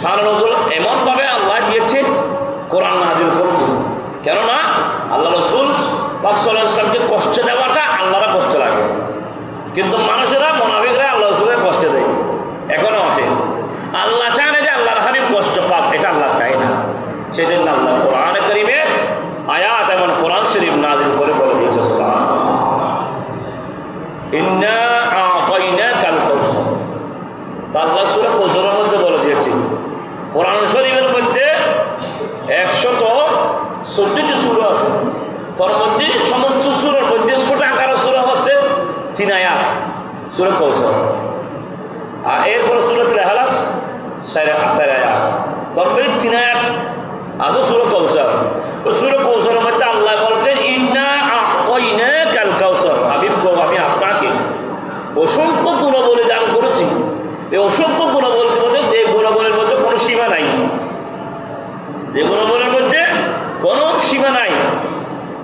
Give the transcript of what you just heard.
শান নজুল এমনভাবে আল্লাহ দিয়েছে, কোরআন নাজিল করছে। কেননা আল্লাহ রসুল পাক সাল্লাল্লাহু আলাইহি ওয়াসাল্লামকে কষ্ট দেওয়াটা আল্লাহরা কষ্ট লাগে, কিন্তু মানুষেরা মুনাফিকরা আল্লাহ রসুলকে কষ্ট দেয়, এখনো আছে। আল্লাহ চায় না যে আল্লাহর হাবিব কষ্ট পাক, এটা আল্লাহ চায় না। সেজন্য আল্লাহ কোরআনে কারীমের আয়াত এবং কোরআন শরীফ নাজিল করে বলে দিয়েছে সুবহানাল্লাহ, ইন্না আ'তাইনাকাল কাউসার। আল্লাহ সূরা কাউসারের মধ্যে বলে দিয়েছে, কোরআন শরীফের মধ্যে 114টি সূরা আছে, তার মধ্যে সমস্ত সূরার মধ্যে ছোট আকারের সূরা হচ্ছে 3 আয়াত, সূরা কাউসার। আর এরপরে সূরাতুল ইখলাস 4 আয়াত, তার মধ্যে 3 আয়াত আছে সূরা কাউসার। ওই সূরা কাউসারের মধ্যে আল্লাহ বলছেন, ইন্না আ'তাইনাকাল কাউসার, হাবিব গো আমি আপনাকে অসংখ্য গুণাবলী দান করেছি। এই অসংখ্য গুণাবলীর মধ্যে যে গুণাবলীর মধ্যে কোনো সীমা নাই, যে গুণাবলী